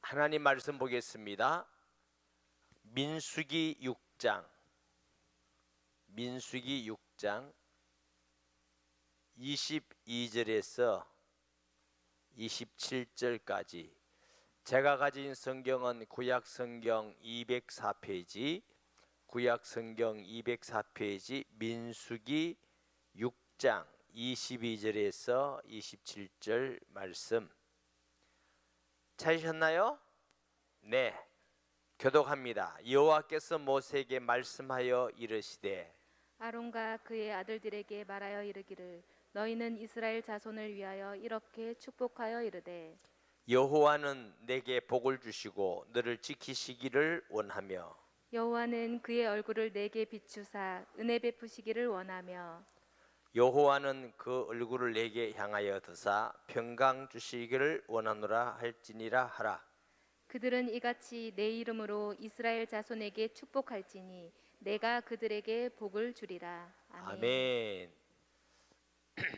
하나님 말씀 보겠습니다. 민수기 6장 22절에서 27절까지. 제가 가진 성경은 구약성경 204페이지, 민수기 6장 22절에서 27절 말씀 찾으셨나요? 네, 교독합니다. 여호와께서 모세에게 말씀하여 이르시되 아론과 그의 아들들에게 말하여 이르기를 너희는 이스라엘 자손을 위하여 이렇게 축복하여 이르되 여호와는 내게 복을 주시고 너를 지키시기를 원하며 여호와는 그의 얼굴을 내게 비추사 은혜 베푸시기를 원하며 여호와는 그 얼굴을 내게 향하여 드사 평강 주시기를 원하노라 할지니라 하라. 그들은 이같이 내 이름으로 이스라엘 자손에게 축복할지니 내가 그들에게 복을 주리라. 아멘. 아멘.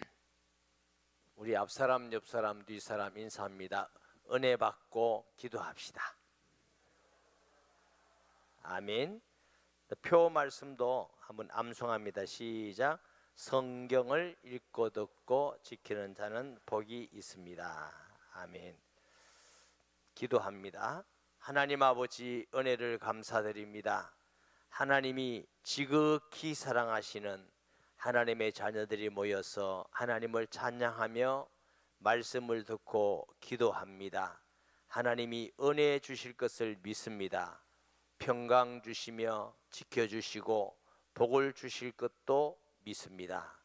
우리 앞사람 옆사람 뒷사람 인사합니다. 은혜 받고 기도합시다. 아멘. 표 말씀도 한번 암송합니다. 시작. 성경을 읽고 듣고 지키는 자는 복이 있습니다. 아멘. 기도합니다. 하나님 아버지, 은혜를 감사드립니다. 하나님이 지극히 사랑하시는 하나님의 자녀들이 모여서 하나님을 찬양하며 말씀을 듣고 기도합니다. 하나님이 은혜 주실 것을 믿습니다. 평강 주시며 지켜주시고 복을 주실 것도 믿습니다.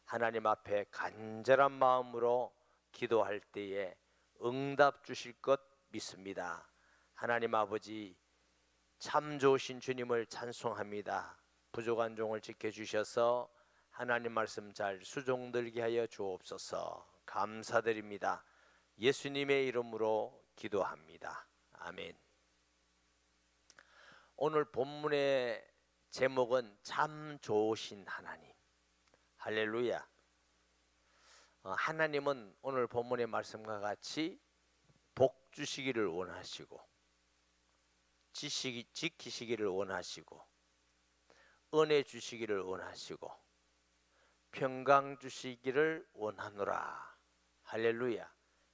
하나님 앞에 간절한 마음으로 기도할 때에 응답 주실 것 믿습니다. 하나님 아버지, 참 좋으신 주님을 찬송합니다. 부족한 종을 지켜주셔서 하나님 말씀 잘 수종들게 하여 주옵소서. 감사드립니다. 예수님의 이름으로 기도합니다. 아멘. 오늘 본문의 제목은 참 좋으신 하나님. 할렐루야. 하나님은 오늘 본문의 말씀과 같이 복 주시기를 원하시고 지키시기를 원하시고 은혜 주시기를 원하시고 평강 주시기를 원하노라. 할렐루야.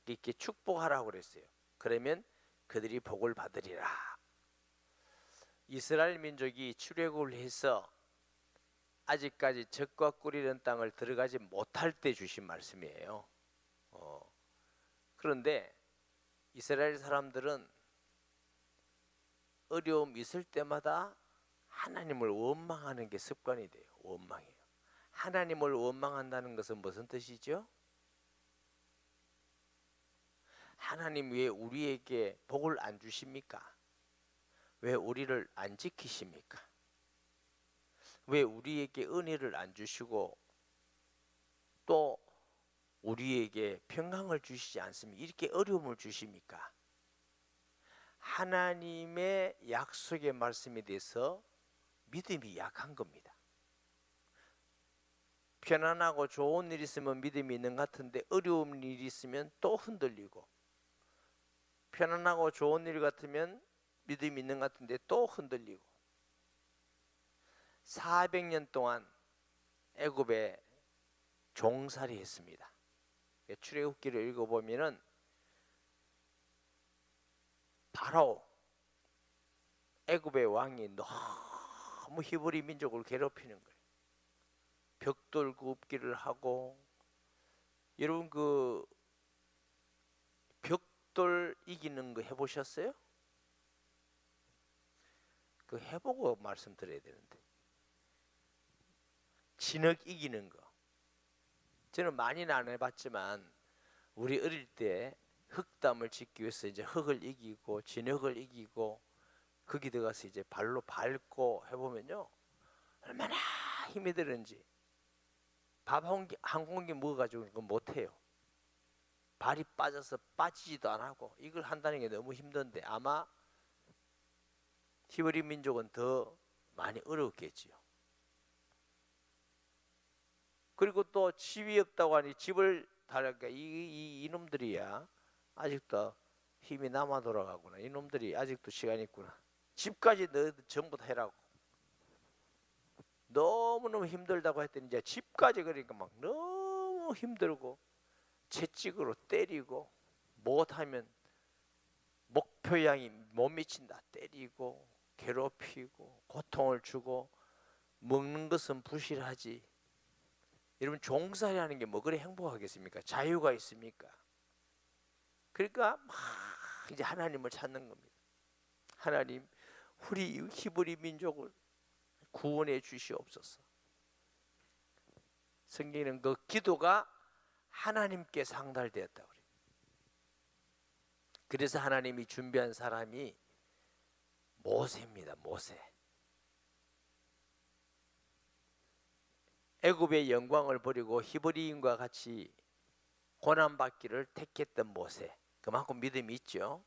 이렇게 축복하라고 그랬어요. 그러면 그들이 복을 받으리라. 이스라엘 민족이 출애굽을 해서 아직까지 젖과 꿀이 흐르는 땅을 들어가지 못할 때 주신 말씀이에요. 그런데 이스라엘 사람들은 어려움 있을 때마다 하나님을 원망하는 게 습관이 돼요. 원망해요. 하나님을 원망한다는 것은 무슨 뜻이죠? 하나님 왜 우리에게 복을 안 주십니까? 왜 우리를 안 지키십니까? 왜 우리에게 은혜를 안 주시고 또 우리에게 평강을 주시지 않습니까? 이렇게 어려움을 주십니까? 하나님의 약속의 말씀에 대해서 믿음이 약한 겁니다. 편안하고 좋은 일 있으면 믿음이 있는 것 같은데 어려운 일이 있으면 또 흔들리고, 편안하고 좋은 일 같으면 믿음이 있는 것 같은데 또 흔들리고. 400년 동안 애굽에 종살이 했습니다. 출애굽기를 읽어보면은 바로 애굽의 왕이 너무 히브리 민족을 괴롭히는 거예요. 벽돌 굽기를 하고. 여러분 그 벽돌 이기는 거 해보셨어요? 그 해보고 말씀드려야 되는데. 진흙 이기는 거. 저는 많이는 안 해봤지만 우리 어릴 때 흙담을 짓기 위해서 이제 흙을 이기고 진흙을 이기고 거기 들어가서 이제 발로 밟고 해보면요, 얼마나 힘이 드는지. 밥 한 공기 먹어가지고 그건 못해요. 발이 빠져서 빠지지도 안 하고. 이걸 한다는 게 너무 힘든데 아마 히브리 민족은 더 많이 어려웠겠지요. 그리고 또 집이 없다고 하니 집을 달라니까 이놈들이야 아직도 힘이 남아 돌아가구나. 이놈들이 아직도 시간이 있구나. 집까지 너희들 전부 다 해라고. 너무너무 힘들다고 했더니 이제 집까지, 그러니까 막 너무 힘들고 채찍으로 때리고 못하면 목표양이 못 미친다 때리고 괴롭히고 고통을 주고 먹는 것은 부실하지. 여러분, 종살이하는 게 뭐 그래 행복하겠습니까? 자유가 있습니까? 그러니까 막 이제 하나님을 찾는 겁니다. 하나님, 우리 히브리 민족을 구원해 주시옵소서. 성경에는 그 기도가 하나님께 상달되었다 그래요. 그래서 하나님이 준비한 사람이 모세입니다. 모세. 애굽의 영광을 버리고 히브리인과 같이 고난받기를 택했던 모세. 그만큼 믿음이 있죠.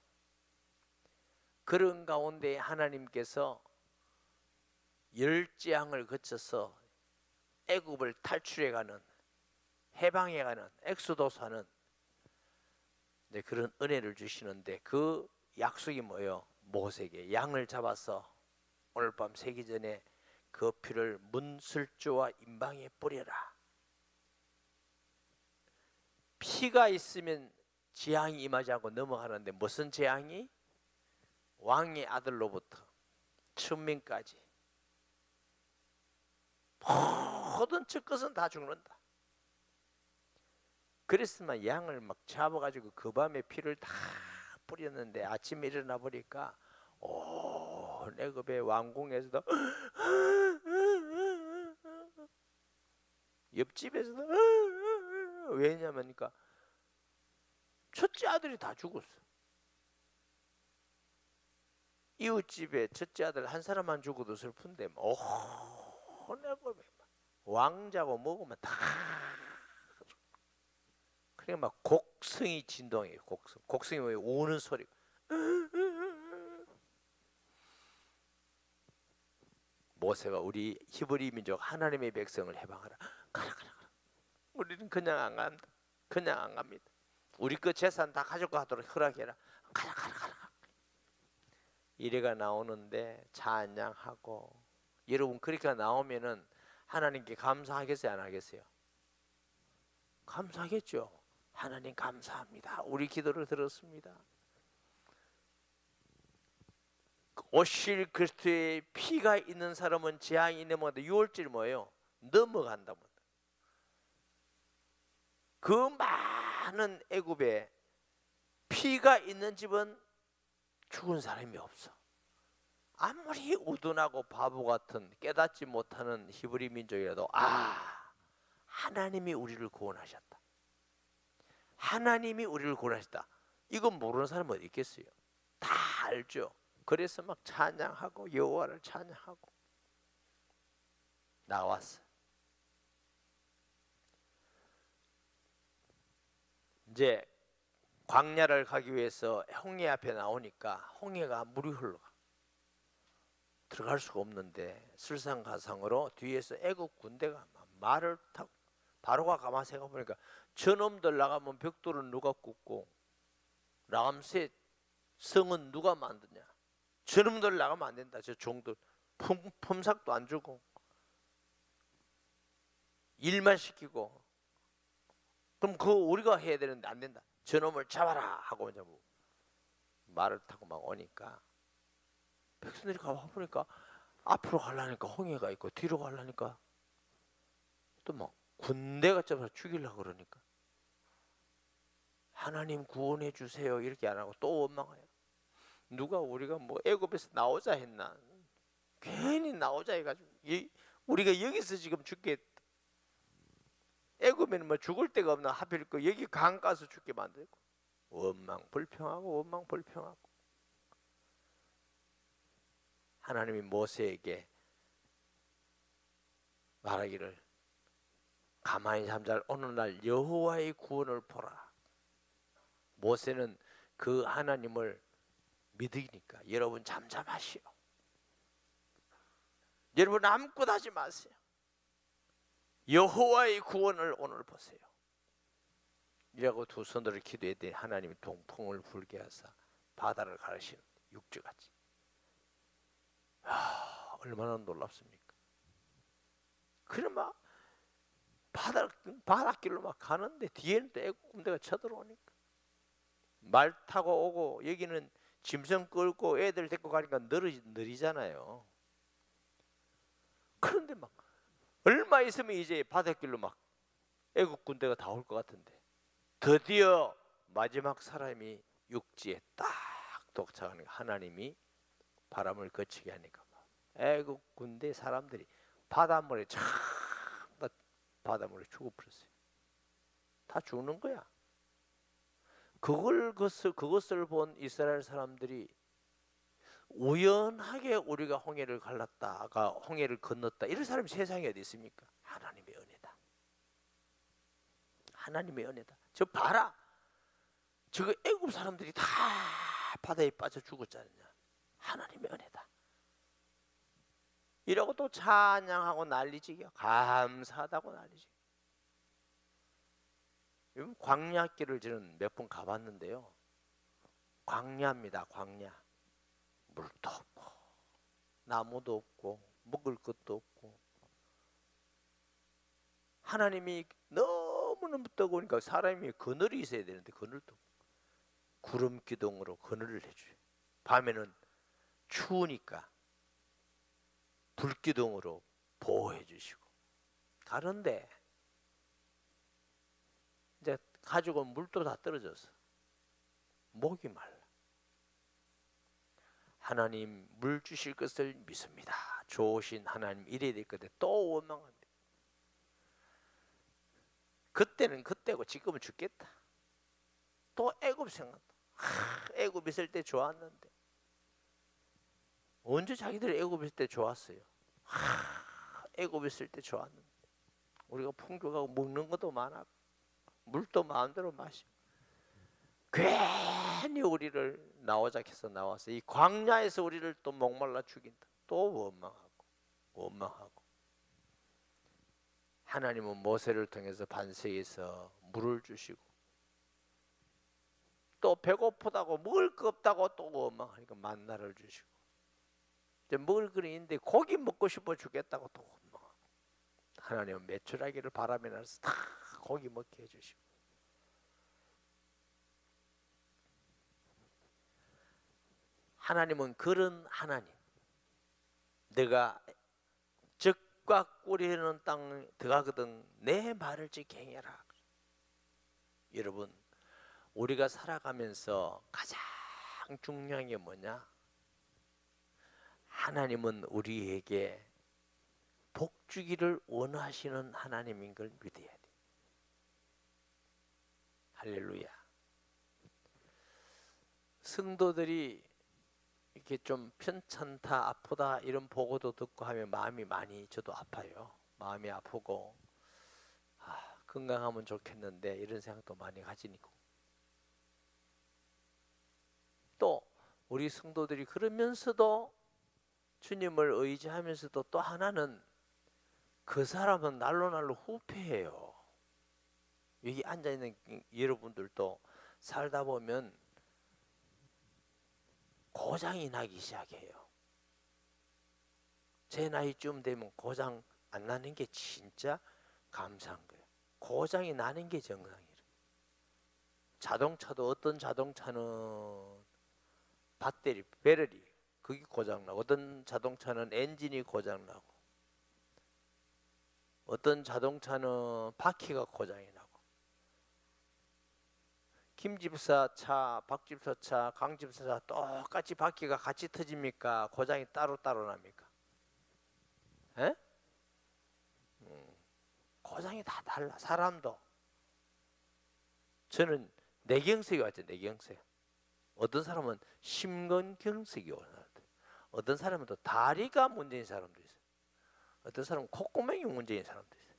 그런 가운데 하나님께서 열재앙을 거쳐서 애굽을 탈출해가는, 해방해가는, 엑소도스하는 그런 은혜를 주시는데, 그 약속이 뭐예요? 모세에게 양을 잡아서 오늘 밤 새기 전에 그 피를 문술조와 임방에 뿌려라. 피가 있으면 재앙이 임하지 않고 넘어가는데, 무슨 재앙이? 왕의 아들로부터 천민까지 모든 첫것은 다 죽는다. 그랬으면 양을 막 잡아가지고 그 밤에 피를 다 뿌렸는데, 아침에 일어나 보니까 온 애굽의 왕궁에서도 옆집에서도 왜냐면 첫째 아들이 다 죽었어. 이웃집에 첫째 아들 한 사람만 죽어도 슬픈데 온 애굽에 왕자고 뭐고만 다. 그러니까 막 곡성이 진동해요. 곡성이 왜 우는 소리. 모세가 우리 히브리 민족 하나님의 백성을 해방하라. 가라. 우리는 그냥 안 간다. 그냥 안 갑니다. 우리 그 재산 다 가져가도록 허락해라. 가라. 이래가 나오는데 찬양하고. 여러분, 그렇게 나오면은 하나님께 감사하겠어요, 안 하겠어요? 감사하겠죠. 하나님 감사합니다. 우리 기도를 들었습니다. 오실 그리스도의 피가 있는 사람은 재앙이 넘어간다. 6월절이 뭐예요? 넘어간다. 그 많은 애굽에 피가 있는 집은 죽은 사람이 없어. 아무리 우둔하고 바보 같은 깨닫지 못하는 히브리 민족이라도 하나님이 우리를 구원하셨다. 하나님이 우리를 구원하셨다. 이건 모르는 사람은 어디 있겠어요? 다 알죠. 그래서 막 찬양하고 여호와를 찬양하고 나왔어. 이제 광야를 가기 위해서 홍해 앞에 나오니까 홍해가 물이 흘러가. 들어갈 수가 없는데 설상가상으로 뒤에서 애굽 군대가 말을 타고, 바로가 가만 생각해 보니까 저놈들 나가면 벽돌은 누가 굽고 라암셋 성은 누가 만드냐. 저놈들 나가면 안 된다. 저 종들 품삯도 안 주고 일만 시키고, 그럼 그거 우리가 해야 되는데 안 된다. 저놈을 잡아라 하고 이제 말을 타고 막 오니까 백성들이 가보니까 앞으로 가려니까 홍해가 있고 뒤로 가려니까 또 막 군대가 잡아서 죽이려고 그러니까 하나님 구원해 주세요 이렇게 안 하고 또 원망해요. 누가 우리가 뭐 애굽에서 나오자 했나? 괜히 나오자 해가지고 우리가 여기서 지금 죽겠다. 애굽에는 뭐 죽을 데가 없나 하필 여기 강 가서 죽게 만들고 원망 불평하고. 하나님이 모세에게 말하기를 가만히 잠잘 오늘날 여호와의 구원을 보라. 모세는 그 하나님을 믿으니까 여러분 잠잠하시오. 여러분 아무것도 하지 마세요. 여호와의 구원을 오늘 보세요. 이라고 두 손으로 기도했더니 하나님이 동풍을 불게 하사 바다를 가르시는 육지같이. 얼마나 놀랍습니까? 그래 막 바닷길로 막 가는데 뒤에는 또 애국 군대가 쳐들어오니까 말 타고 오고 여기는 짐승 끌고 애들 데리고 가니까 느리잖아요. 그런데 막 얼마 있으면 이제 바닷길로 막 애국 군대가 다 올 것 같은데 드디어 마지막 사람이 육지에 딱 도착하니까 하나님이 바람을 거치게 하니까 애국 군대 사람들이 바닷물에 참 바닷물에 죽어버렸어요. 다 죽는 거야. 그것을 본 이스라엘 사람들이 우연하게 우리가 홍해를 갈랐다가 홍해를 건넜다 이런 사람이 세상에 어디 있습니까? 하나님의 은혜다. 하나님의 은혜다. 저 봐라. 저거 애굽 사람들이 다 바다에 빠져 죽었잖아요. 하나님의 은혜다. 이러고 또 찬양하고 난리지겨. 감사하다고 난리지겨. 광야길을 저는 몇 번 가봤는데요. 광야입니다. 광야. 물도 없고 나무도 없고 먹을 것도 없고 하나님이 너무너무 뜨거우니까 사람이 그늘이 있어야 되는데 그늘도 없고 구름 기둥으로 그늘을 해줘요. 밤에는 추우니까 불기둥으로 보호해 주시고 가는데 이제 가지고 물도 다 떨어져서 목이 말라. 하나님 물 주실 것을 믿습니다. 좋으신 하나님 이래야 될 건데 또 원망합니다. 그때는 그때고 지금은 죽겠다. 또 애굽 생각나. 애굽 있을 때 좋았는데 언제 자기들 애굽 있을 때 좋았어요? 애굽 있을 때 좋았는데 우리가 풍족하고 먹는 것도 많았고 물도 마음대로 마시고 괜히 우리를 나오자해서 나와서 이 광야에서 우리를 또 목말라 죽인다. 또 원망하고 하나님은 모세를 통해서 반석에서 물을 주시고 또 배고프다고 먹을 거 없다고 또 원망하니까 만나를 주시고 이제 먹을 거 있는데 고기 먹고 싶어 죽겠다고 또 원망하고 하나님은 메추라기를 바람에 날아서 다 고기 먹게 해주시고 하나님은 그런 하나님. 내가 적과 꿀이는 땅 들어가거든 내 말을 지켜 행해라. 여러분 우리가 살아가면서 가장 중요한 게 뭐냐? 하나님은 우리에게 복 주기를 원하시는 하나님인 걸 믿어야 돼. 할렐루야. 성도들이 이렇게 좀 편찮다 아프다 이런 보고도 듣고 하면 마음이 많이 저도 아파요. 마음이 아프고 건강하면 좋겠는데 이런 생각도 많이 가지니까 또 우리 성도들이 그러면서도 주님을 의지하면서도 또 하나는 그 사람은 날로 후패해요. 여기 앉아있는 여러분들도 살다 보면 고장이 나기 시작해요. 제 나이쯤 되면 고장 안 나는 게 진짜 감사한 거예요. 고장이 나는 게 정상이에요. 자동차도 어떤 자동차는 배터리, 그게 고장나고 어떤 자동차는 엔진이 고장나고 어떤 자동차는 바퀴가 고장이 나고 김집사 차, 박집사 차, 강집사 차 똑같이 바퀴가 같이 터집니까? 고장이 따로따로 납니까? 에? 고장이 다 달라. 사람도 저는 뇌경색이 왔죠. 뇌경색. 어떤 사람은 심근경색이 오나요? 어떤 사람은 또 다리가 문제인 사람도 있어요. 어떤 사람은 콧구멍이 문제인 사람도 있어요.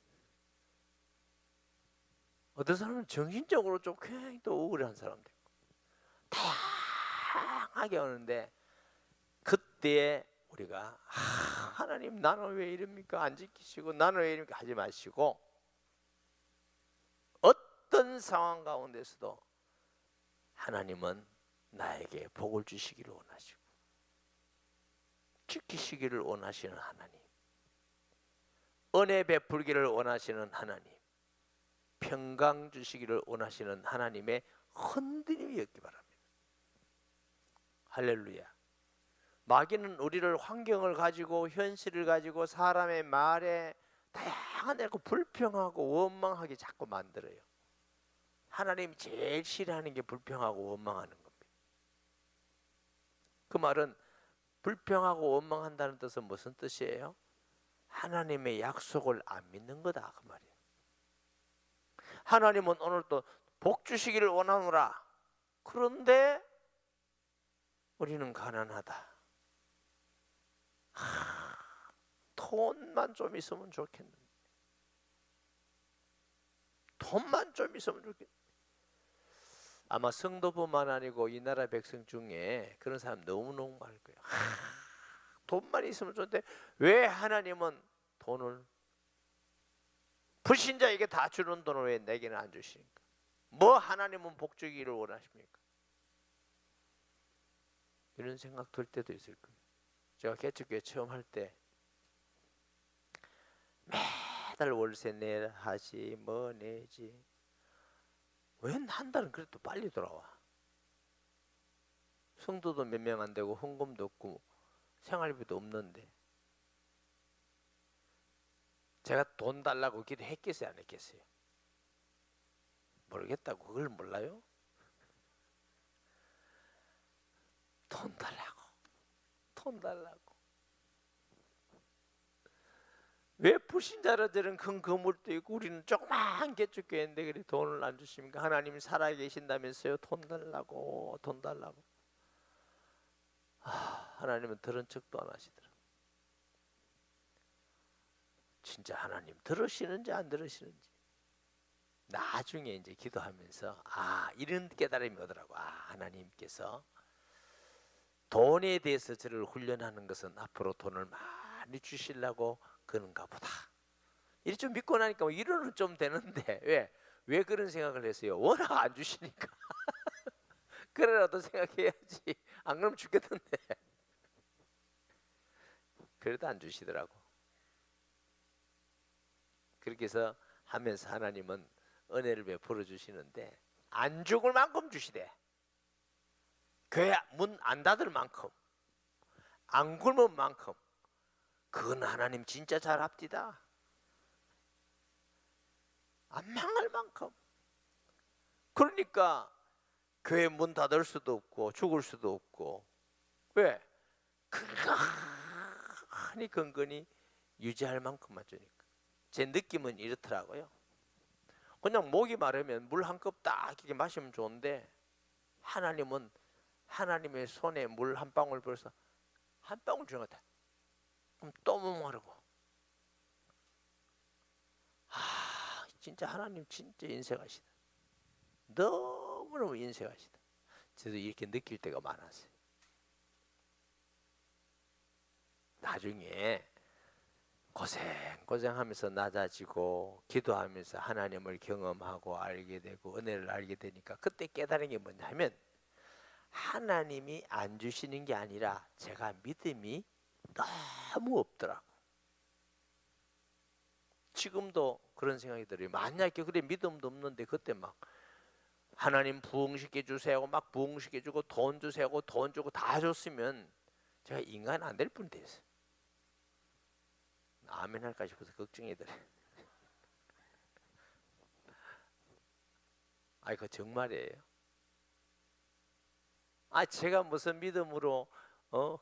어떤 사람은 정신적으로 좀 굉장히 또 우울한 사람도 있고 다양하게 오는데 그때 우리가 하나님 나는 왜 이럽니까? 안 지키시고 나는 왜 이럽니까? 하지 마시고 어떤 상황 가운데서도 하나님은 나에게 복을 주시기를 원하시고 지키시기를 원하시는 하나님, 은혜 베풀기를 원하시는 하나님, 평강 주시기를 원하시는 하나님의 흔들림이 없기 바랍니다. 할렐루야. 마귀는 우리를 환경을 가지고 현실을 가지고 사람의 말에 다양한 데고 불평하고 원망하게 자꾸 만들어요. 하나님이 제일 싫어하는 게 불평하고 원망하는 겁니다. 그 말은 불평하고 원망한다는 뜻은 무슨 뜻이에요? 하나님의 약속을 안 믿는 거다 그 말이에요. 하나님은 오늘도 복 주시기를 원하노라. 그런데 우리는 가난하다. 돈만 좀 있으면 좋겠는데, 돈만 좀 있으면 좋겠는데. 아마 성도뿐만 아니고 이 나라 백성 중에 그런 사람 너무너무 많을 거예요. 돈만 있으면 좋은데 왜 하나님은 돈을, 불신자에게 다 주는 돈을 왜 내게는 안 주시니까? 뭐 하나님은 복 주기를 원하십니까? 이런 생각 들 때도 있을 거예요. 제가 개척교회 처음 할 때 매달 월세 내야지 뭐 내지, 웬 한 달은 그래도 빨리 돌아와. 성도도 몇 명 안 되고 헌금도 없고 생활비도 없는데 제가 돈 달라고 기도했겠어요 안 했겠어요? 모르겠다고. 그걸 몰라요? 돈 달라고, 돈 달라고. 왜 불신자들은 큰 건물도 있고 우리는 조그만 개척교회인데 그래 돈을 안 주십니까? 하나님이 살아계신다면서요? 돈 달라고, 돈 달라고. 하나님은 들은 척도 안 하시더라. 진짜 하나님 들으시는지 안 들으시는지 나중에 이제 기도하면서 이런 깨달음이 오더라고. 하나님께서 돈에 대해서 저를 훈련하는 것은 앞으로 돈을 많이 주시려고 그런가 보다. 이리 좀 믿고 나니까 이러는 좀 되는데 왜 그런 생각을 했어요? 워낙 안 주시니까. 그래라도 생각해야지. 안 그러면 죽겠던데. 그래도 안 주시더라고. 그렇게 해서 하면서 하나님은 은혜를 베풀어 주시는데 안 죽을 만큼 주시대. 교회 문 안 닫을 만큼, 안 굶을 만큼. 그건 하나님 진짜 잘 합디다. 안 망할 만큼. 그러니까 교회 문 닫을 수도 없고 죽을 수도 없고. 왜? 근근히 근근히 유지할 만큼만 주니까. 제 느낌은 이렇더라고요. 그냥 목이 마르면 물 한 컵 딱 이렇게 마시면 좋은데 하나님은 하나님의 손에 물 한 방울 벌써 한 방울 주는 것 같아. 그럼 또 목마르고. 진짜 하나님 진짜 인색하시다. 너무너무 인색하시다. 저도 이렇게 느낄 때가 많았어요. 나중에 고생하면서 낮아지고 기도하면서 하나님을 경험하고 알게 되고 은혜를 알게 되니까 그때 깨달은 게 뭐냐면 하나님이 안 주시는 게 아니라 제가 믿음이 너무 없더라고. 지금도 그런 생각이 들어요. 만약에 그래 믿음도 없는데 그때 막 하나님 부흥시켜 주세요 막 부흥시켜 주고 돈 주세요 돈 주고 다 줬으면 제가 인간 안 될 뻔 됐어요. 아멘 할까 싶어서 걱정이 들어요. 그거 정말이에요. 제가 무슨 믿음으로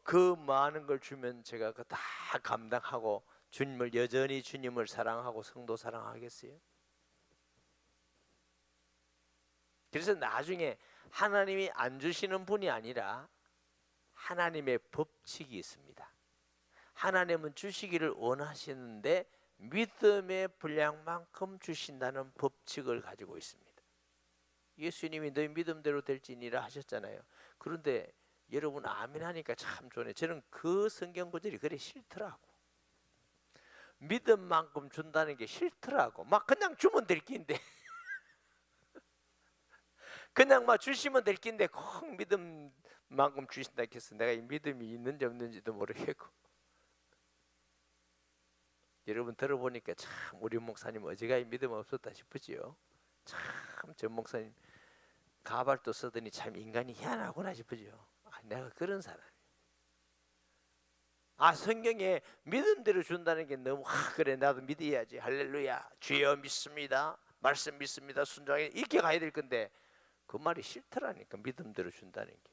그 많은 걸 주면 제가 그 다 감당하고 주님을 여전히 주님을 사랑하고 성도 사랑하겠어요? 그래서 나중에 하나님이 안 주시는 분이 아니라 하나님의 법칙이 있습니다. 하나님은 주시기를 원하시는데 믿음의 분량만큼 주신다는 법칙을 가지고 있습니다. 예수님이 너희 믿음대로 될지니라 하셨잖아요. 그런데 여러분 아멘 하니까 참 좋네. 저는 그 성경 구절이 그래 싫더라고. 믿음만큼 준다는 게 싫더라고. 막 그냥 주면 될 긴데 그냥 막 주시면 될 낀데 꼭 믿음만큼 주신다 했어. 내가 이 믿음이 있는지 없는지도 모르겠고. 여러분 들어보니까 참 우리 목사님 어지간히 믿음 없었다 싶으지요. 참 전 목사님 가발도 쓰더니 참 인간이 희한하구나 싶으죠. 내가 그런 사람이에요. 성경에 믿음대로 준다는 게 너무 그래 나도 믿어야지 할렐루야 주여 믿습니다 말씀 믿습니다 순종해 이렇게 가야 될 건데 그 말이 싫더라니까. 믿음대로 준다는 게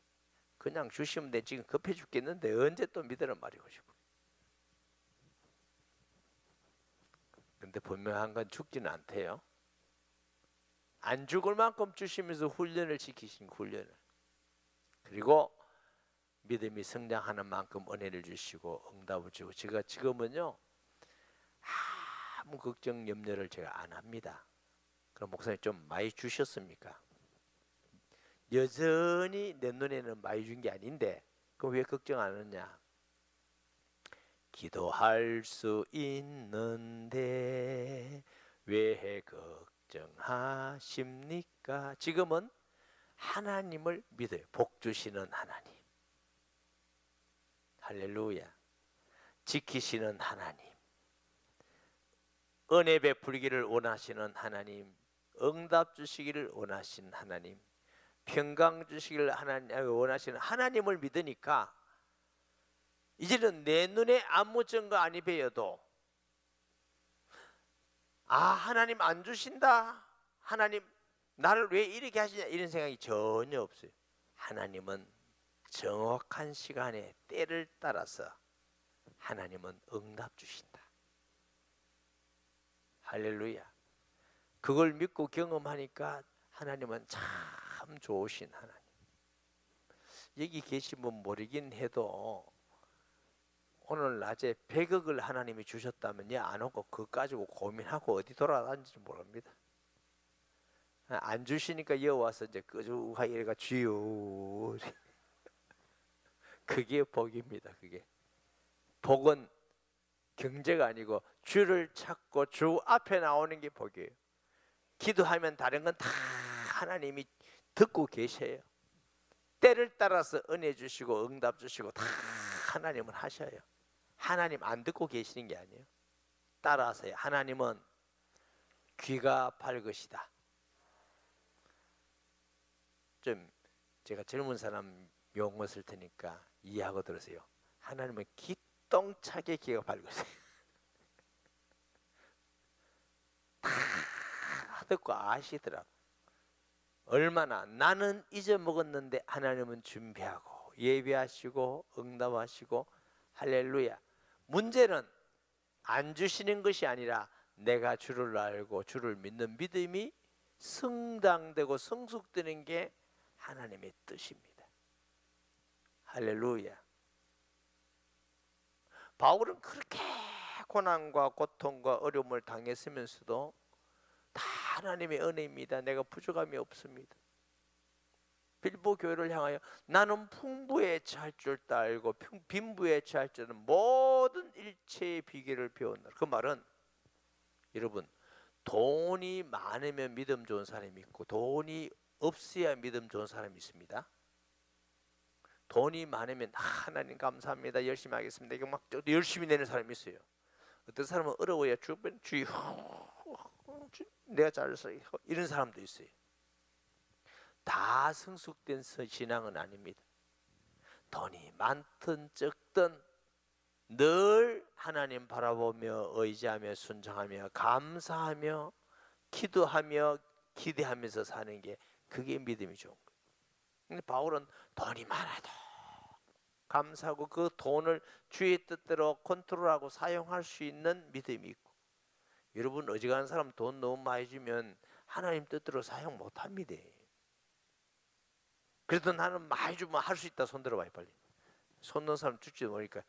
그냥 주시면 돼. 지금 급해 죽겠는데 언제 또 믿으란 말이고 싶어. 근데 분명한 건 죽지는 않대요. 안 죽을 만큼 주시면서 훈련을 시키신 훈련을. 그리고 믿음이 성장하는 만큼 은혜를 주시고 응답을 주고. 제가 지금은요 아무 걱정 염려를 제가 안 합니다. 그럼 목사님 좀 많이 주셨습니까? 여전히 내 눈에는 많이 준 게 아닌데 그럼 왜 걱정 안 하느냐? 기도할 수 있는데 왜 걱정하십니까? 지금은 하나님을 믿어요. 복 주시는 하나님, 할렐루야, 지키시는 하나님, 은혜 베풀기를 원하시는 하나님, 응답 주시기를 원하시는 하나님, 평강 주시기를 원하시는 하나님을 믿으니까 이제는 내 눈에 아무 증거 안 입혀도 하나님 안 주신다, 하나님 나를 왜 이렇게 하시냐 이런 생각이 전혀 없어요. 하나님은 정확한 시간에 때를 따라서 하나님은 응답 주신다. 할렐루야. 그걸 믿고 경험하니까 하나님은 참 좋으신 하나님. 여기 계신 분 모르긴 해도 오늘 낮에 100억을 하나님이 주셨다면 안 오고 그거 가지고 고민하고 어디 돌아다니는지 모릅니다. 안 주시니까 여와서 이제 끄죽하게 얘가 주여. 그게 복입니다. 그게 복은 경제가 아니고 주를 찾고 주 앞에 나오는 게 복이에요. 기도하면 다른 건 다 하나님이 듣고 계셔요. 때를 따라서 은혜 주시고 응답 주시고 다 하나님은 하셔요. 하나님 안 듣고 계시는 게 아니에요. 따라하세요. 하나님은 귀가 밝으시다. 좀 제가 젊은 사람 용어 쓸 테니까 이해하고 들으세요. 하나님은 기똥차게 귀가 밝으세요. 다 듣고 아시더라고. 얼마나 나는 잊어먹었는데 하나님은 준비하고 예배하시고 응답하시고 할렐루야. 문제는 안 주시는 것이 아니라 내가 주를 알고 주를 믿는 믿음이 성장되고 성숙되는 게 하나님의 뜻입니다. 할렐루야. 바울은 그렇게 고난과 고통과 어려움을 당했으면서도 다 하나님의 은혜입니다. 내가 부족함이 없습니다. 빌보 교회를 향하여 나는 풍부에 처할 줄 알고 빈부에 처할 줄은 모든 일체의 비결을 배웠노라. 그 말은 여러분 돈이 많으면 믿음 좋은 사람이 있고 돈이 없어야 믿음 좋은 사람이 있습니다. 돈이 많으면 하나님 감사합니다 열심히 하겠습니다 이거 막 열심히 내는 사람이 있어요. 어떤 사람은 어려워야 주변 주의 내가 잘해서 이런 사람도 있어요. 다 성숙된 신앙은 아닙니다. 돈이 많든 적든 늘 하나님 바라보며 의지하며 순종하며 감사하며 기도하며 기대하면서 사는 게 그게 믿음이 좋은 거예요. 근데 바울은 돈이 많아도 감사하고 그 돈을 주의 뜻대로 컨트롤하고 사용할 수 있는 믿음이 있고, 여러분 어지간한 사람 돈 너무 많이 주면 하나님 뜻대로 사용 못합니다. 그래도 나는 많이 주면 할 수 있다 손 들어봐요. 빨리 손 넣은 사람 줄지도 모르니까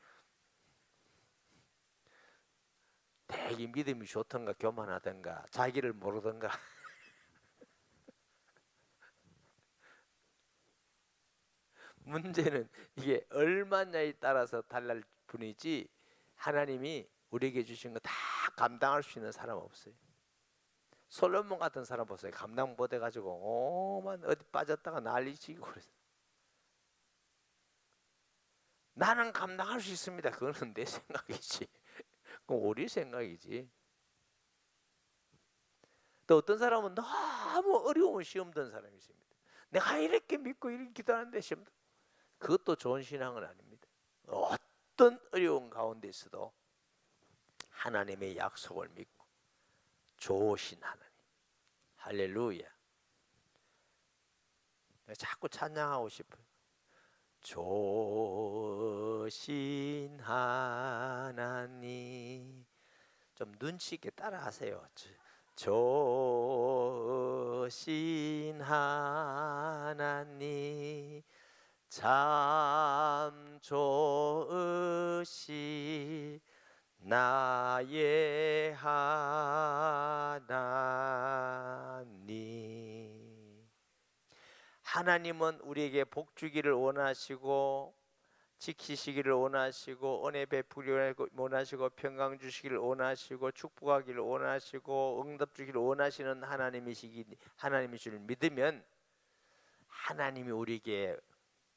되게 믿음이 좋던가 교만하던가 자기를 모르던가 문제는 이게 얼마냐에 따라서 달랄 뿐이지 하나님이 우리에게 주신 거 다 감당할 수 있는 사람 없어요. 솔로몬 같은 사람 보세요. 감당 못해가지고 오만 어디 빠졌다가 난리치고 그랬어요. 나는 감당할 수 있습니다. 그거는 내 생각이지. 그건 우리 생각이지. 또 어떤 사람은 너무 어려운 시험 든 사람이 있습니다. 내가 이렇게 믿고 이렇게 기도하는데 시험, 그것도 좋은 신앙은 아닙니다. 어떤 어려운 가운데 있어도 하나님의 약속을 믿고 좋으신 하나님, 할렐루야. 내가 자꾸 찬양하고 싶어요. 좋으신 하나님, 좀 눈치 있게 따라하세요. 좋으신 하나님, 참 좋으신 나의 하나님. 하나님은 우리에게 복 주기를 원하시고 지키시기를 원하시고 은혜 베푸기를 원하시고 평강 주시기를 원하시고 축복하기를 원하시고 응답 주기를 원하시는 하나님이 줄 믿으면, 하나님이 우리에게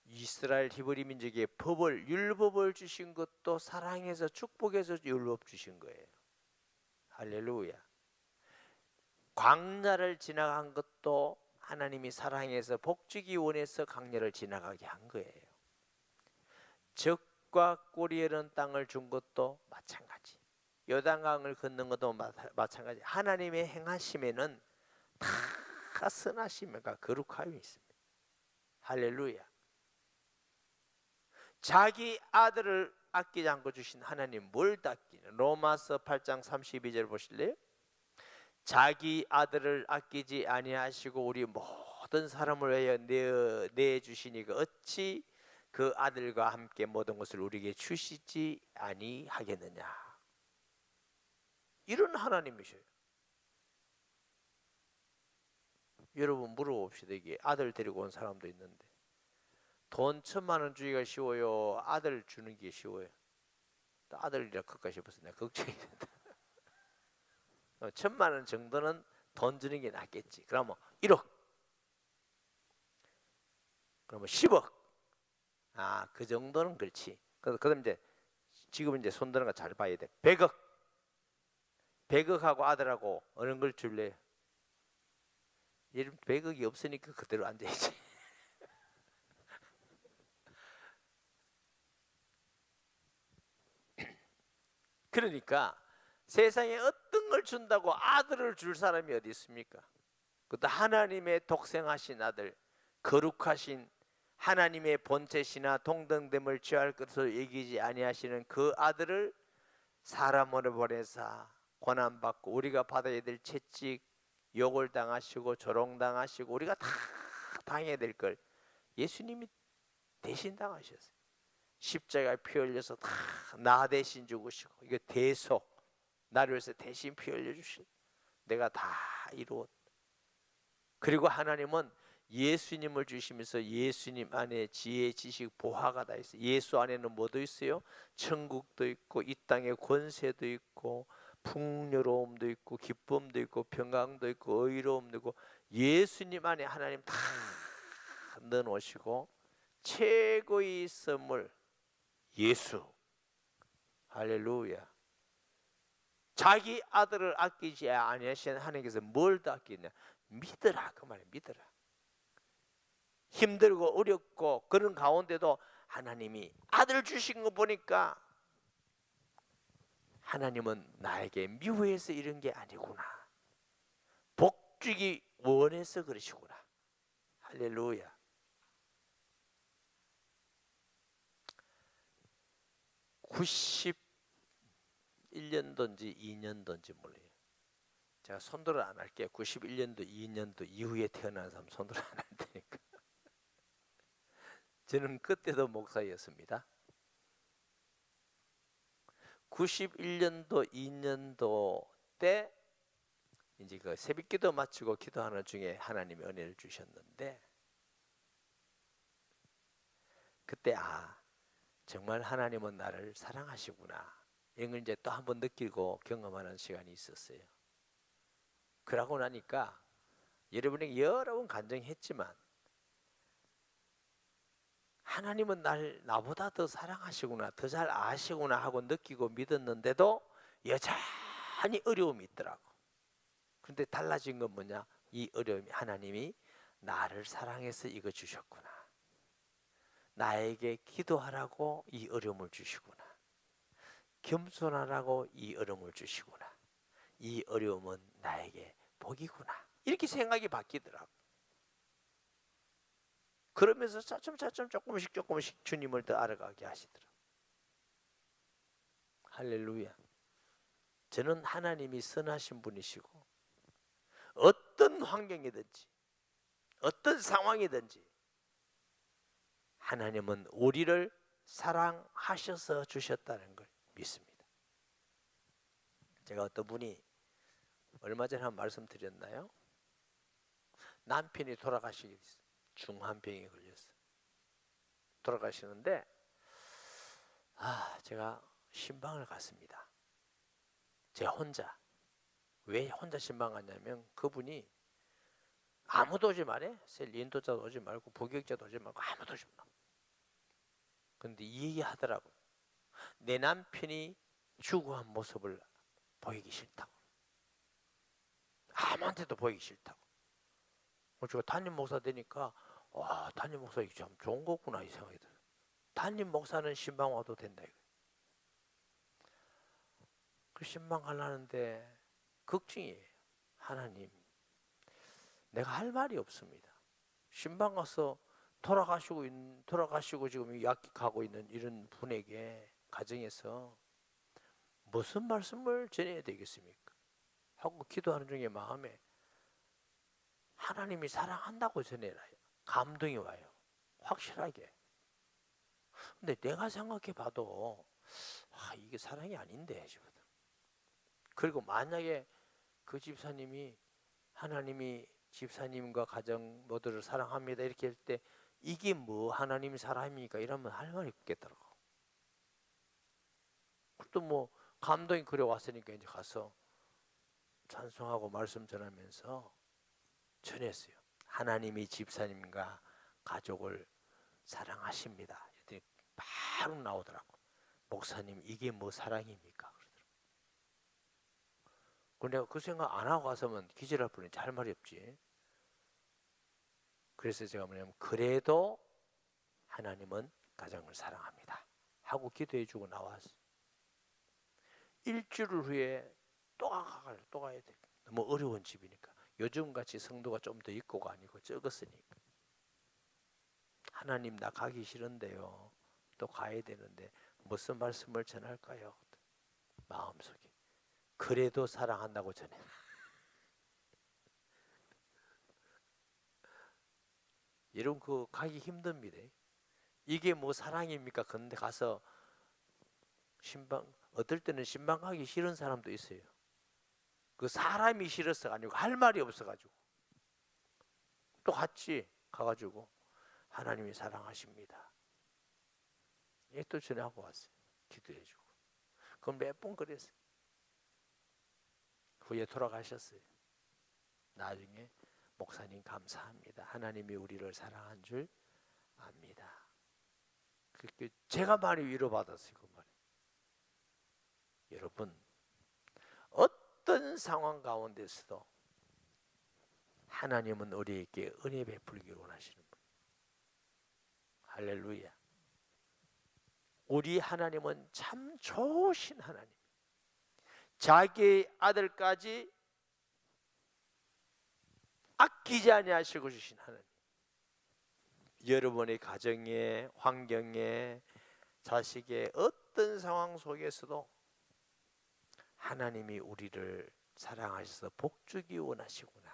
이스라엘 히브리 민족에게 율법을 주신 것도 사랑해서 축복해서 율법 주신 거예요. 할렐루야. 광야를 지나간 것도 하나님이 사랑해서 복주기 원해서 광야를 지나가게 한 거예요. 적과 꿀이 흐르는 땅을 준 것도 마찬가지. 요단강을 건넌 것도 마찬가지. 하나님의 행하심에는 다 선하심과 거룩함이 있습니다. 할렐루야. 자기 아들을 아끼지 않고 주신 하나님 뭘 아끼냐? 로마서 8장 32절 보실래요? 자기 아들을 아끼지 아니하시고 우리 모든 사람을 위하여 내주시니까 어찌 그 아들과 함께 모든 것을 우리에게 주시지 아니하겠느냐. 이런 하나님이셔요. 여러분 물어봅시다. 이게 아들 데리고 온 사람도 있는데 돈 1,000만 원 주기가 쉬워요? 아들 주는 게 쉬워요? 아들이라 그까 싶어서 내가 걱정이 된다. 1,000만 원 정도는 돈 주는 게 낫겠지. 그러면 1억, 그러면 10억. 그 정도는 그렇지. 그다음 이제 지금 이제 손드는 거 잘 봐야 돼. 100억. 100억하고 아들하고 어느 걸 줄래요? 얘는 100억이 없으니까 그대로 앉아있지. 그러니까 세상에 어떤 걸 준다고 아들을 줄 사람이 어디 있습니까? 그것도 하나님의 독생하신 아들, 거룩하신 하나님의 본체시나 동등됨을 취할 것으로 여기지 아니하시는 그 아들을 사람으로 보내사 고난받고 우리가 받아야 될 채찍, 욕을 당하시고 조롱당하시고 우리가 다 당해야 될 걸 예수님이 대신 당하셨어요. 십자가에 피 흘려서 다 나 대신 죽으시고, 이거 대속, 나를 위해서 대신 피 흘려 주시고 내가 다 이루었다. 그리고 하나님은 예수님을 주시면서 예수님 안에 지혜, 지식, 보화가 다 있어요. 예수 안에는 뭐도 있어요? 천국도 있고 이 땅의 권세도 있고 풍요로움도 있고 기쁨도 있고 평강도 있고 의로움도 있고, 예수님 안에 하나님 다 넣어놓으시고 최고의 선물 예수. 할렐루야. 자기 아들을 아끼지 아니하신 하나님께서 뭘 더 아끼냐? 믿으라. 그 말이에요. 믿으라. 힘들고 어렵고 그런 가운데도 하나님이 아들 주신 거 보니까 하나님은 나에게 미워해서 이런 게 아니구나. 복 주기 원해서 그러시구나. 할렐루야. 91년도인지 2년도인지 몰라요. 제가 손들어 안 할게요. 91년도, 2년도 이후에 태어난 사람 손들어 안 할 테니까. 저는 그때도 목사였습니다. 91년도, 2년도 때 이제 그 새벽기도 마치고 기도하는 중에 하나님이 은혜를 주셨는데, 그때 정말 하나님은 나를 사랑하시구나, 이걸 이제 또 한번 느끼고 경험하는 시간이 있었어요. 그러고 나니까 여러분에게 여러 번 간증했지만 하나님은 나보다 더 사랑하시구나, 더 잘 아시구나 하고 느끼고 믿었는데도 여전히 어려움이 있더라고. 그런데 달라진 건 뭐냐? 이 어려움이 하나님이 나를 사랑해서 이거 주셨구나. 나에게 기도하라고 이 어려움을 주시구나. 겸손하라고 이 어려움을 주시구나. 이 어려움은 나에게 복이구나. 이렇게 생각이 바뀌더라고. 그러면서 차츰차츰 조금씩 주님을 더 알아가게 하시더라고. 할렐루야. 저는 하나님이 선하신 분이시고 어떤 환경이든지 어떤 상황이든지 하나님은 우리를 사랑하셔서 주셨다는 걸 믿습니다. 제가 어떤 분이 얼마 전에 한 말씀 드렸나요? 남편이 돌아가시게 됐어요. 중환병에 걸렸어요. 돌아가시는데 제가 신방을 갔습니다. 제 혼자. 왜 혼자 신방 갔냐면 그분이 아무도 오지 말해. 인도자도 오지 말고 부격자도 오지 말고 아무도 오지 마. 그런데 이 얘기 하더라고. 내 남편이 죽어간 모습을 보이기 싫다고. 아무한테도 보이기 싫다고. 제가 담임 목사 되니까 담임 목사 이게 참 좋은 거구나 이 생각이 들어요. 담임 목사는 신방 와도 된다 이거. 그 신방 가려는데 걱정이에요. 하나님, 내가 할 말이 없습니다. 신방 가서 돌아가시고 지금 약하고 있는 이런 분에게 가정에서 무슨 말씀을 전해야 되겠습니까? 하고 기도하는 중에 마음에 하나님이 사랑한다고 전해라. 감동이 와요. 확실하게. 근데 내가 생각해 봐도 이게 사랑이 아닌데 싶거든. 그리고 만약에 그 집사님이 하나님이 집사님과 가정 모두를 사랑합니다 이렇게 할 때 이게 뭐 하나님이 사랑입니까? 이러면 할 말이 없겠더라고. 또 뭐 감동이 그려 왔으니까 이제 가서 찬송하고 말씀 전하면서 전했어요. 하나님이 집사님과 가족을 사랑하십니다. 이랬더니 바로 나오더라고. 목사님 이게 뭐 사랑입니까? 그런데 내가 그 생각 안 하고 가서면 기절할 뻔했지. 할 말이 없지. 그래서 제가 뭐냐면 그래도 하나님은 가정을 사랑합니다 하고 기도해 주고 나왔어. 일주일 후에 또 가야 돼. 너무 어려운 집이니까. 요즘같이 성도가 좀 더 있고가 아니고 적었으니까. 하나님 나 가기 싫은데요. 또 가야 되는데 무슨 말씀을 전할까요? 마음속에. 그래도 사랑한다고 전해. 여러분 그 가기 힘듭니다. 이게 뭐 사랑입니까? 그런데 가서 어떨 때는 신방 가기 싫은 사람도 있어요. 그 사람이 싫어서가 아니고 할 말이 없어가지고 또 같이 가가지고 하나님이 사랑하십니다. 예, 또 전화하고 왔어요. 기도해주고. 그건 몇 번 그랬어요. 후에 돌아가셨어요. 나중에 목사님 감사합니다. 하나님이 우리를 사랑한 줄 압니다. 제가 많이 위로받았어요. 그 말이. 여러분 어떤 상황 가운데서도 하나님은 우리에게 은혜 베풀기를 원하시는 분. 할렐루야. 우리 하나님은 참 좋으신 하나님. 자기의 아들까지 아끼지 아니하시고 주신 하나님. 여러분의 가정에, 환경에, 자식의 어떤 상황 속에서도 하나님이 우리를 사랑하셔서 복주기 원하시구나.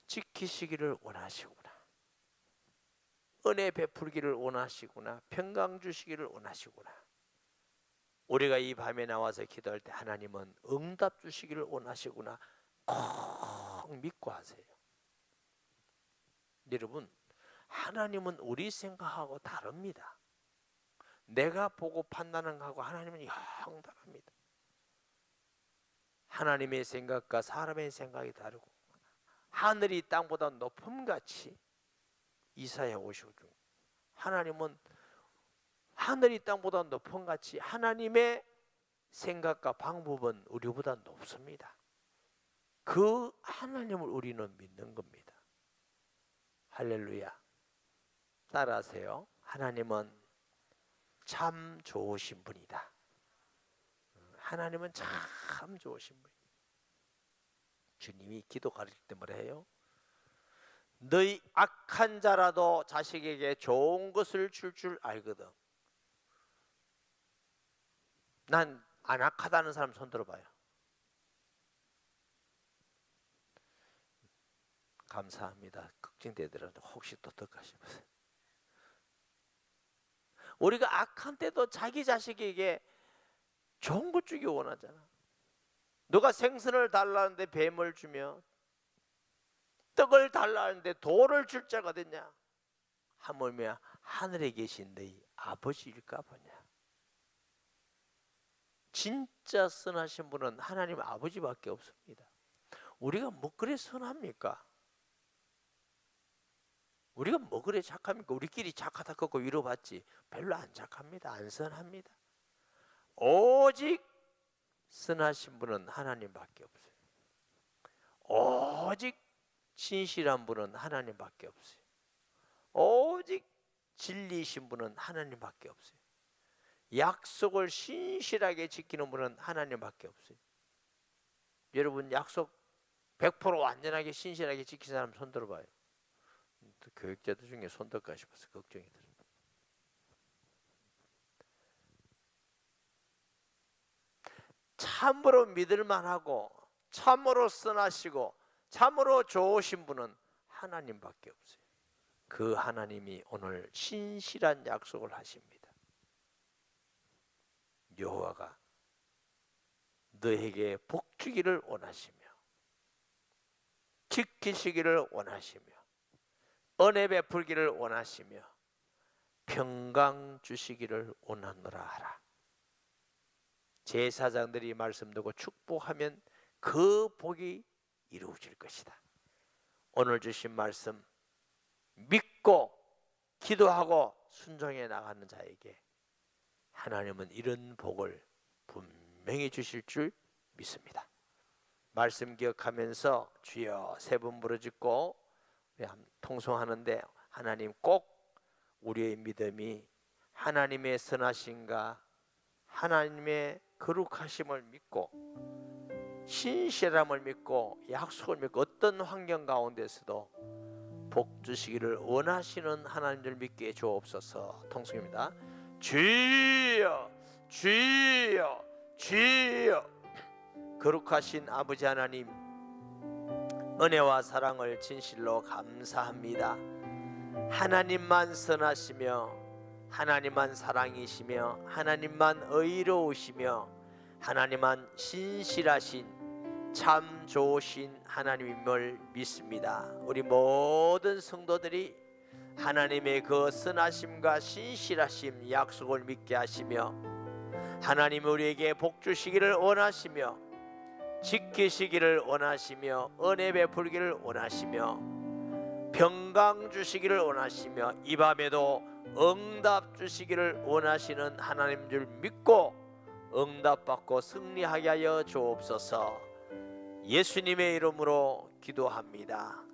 지키시기를 원하시구나. 은혜 베풀기를 원하시구나. 평강 주시기를 원하시구나. 우리가 이 밤에 나와서 기도할 때 하나님은 응답 주시기를 원하시구나. 꼭 믿고 하세요. 여러분 하나님은 우리 생각하고 다릅니다. 내가 보고 판단하는 거하고 하나님은 영 다릅니다. 하나님의 생각과 사람의 생각이 다르고 하늘이 땅보다 높음같이 이사야 55중 하나님은 하늘이 땅보다 높음같이 하나님의 생각과 방법은 우리보다 높습니다. 그 하나님을 우리는 믿는 겁니다. 할렐루야. 따라하세요. 하나님은 참 좋으신 분이다. 하나님은 참 좋으신 분이다. 주님이 기도 가르칠 때 뭐라 해요? 너희 악한 자라도 자식에게 좋은 것을 줄 알거든. 난 안 악하다는 사람 손 들어봐요. 감사합니다. 걱정되더라도 혹시 또 덕하시면서 우리가 악한 때도 자기 자식에게 좋은 것 주기 원하잖아. 너가 생선을 달라는데 뱀을 주며 떡을 달라는데 돌을 줄 자가 어딨냐? 하물며 하늘에 계신 너희 아버지일까 보냐. 진짜 선하신 분은 하나님 아버지밖에 없습니다. 우리가 뭐 그래 선합니까? 우리가 뭐 그래 착합니까? 우리끼리 착하다 걷고 위로받지 별로 안 착합니다. 안 선합니다. 오직 선하신 분은 하나님밖에 없어요. 오직 진실한 분은 하나님밖에 없어요. 오직 진리이신 분은 하나님밖에 없어요. 약속을 신실하게 지키는 분은 하나님밖에 없어요. 여러분 약속 100% 완전하게 신실하게 지킨 사람 손 들어봐요. 교육자들 중에 손 들까 싶어서 걱정이 들어요. 참으로 믿을만하고 참으로 선하시고 참으로 좋으신 분은 하나님밖에 없어요. 그 하나님이 오늘 신실한 약속을 하십니다. 여호와가 너에게 복 주기를 원하시며 지키시기를 원하시며 은혜 베풀기를 원하시며 평강 주시기를 원하노라 하라. 제사장들이 말씀 듣고 축복하면 그 복이 이루어질 것이다. 오늘 주신 말씀 믿고 기도하고 순종해 나가는 자에게 하나님은 이런 복을 분명히 주실 줄 믿습니다. 말씀 기억하면서 주여 세 번 부르짖고 통성하는데 하나님 꼭 우리의 믿음이 하나님의 선하심과 하나님의 거룩하심을 믿고 신실함을 믿고 약속을 믿고 어떤 환경 가운데서도 복 주시기를 원하시는 하나님을 믿게 주옵소서. 통성입니다. 주여 주여 주여. 거룩하신 아버지 하나님, 은혜와 사랑을 진실로 감사합니다. 하나님만 선하시며 하나님만 사랑이시며 하나님만 의로우시며 하나님만 신실하신 참 좋으신 하나님임을 믿습니다. 우리 모든 성도들이 하나님의 그 선하심과 신실하심 약속을 믿게 하시며 하나님 우리에게 복 주시기를 원하시며 지키시기를 원하시며 은혜 베풀기를 원하시며 평강 주시기를 원하시며 이 밤에도 응답 주시기를 원하시는 하나님 줄 믿고 응답받고 승리하게 하여 주옵소서. 예수님의 이름으로 기도합니다.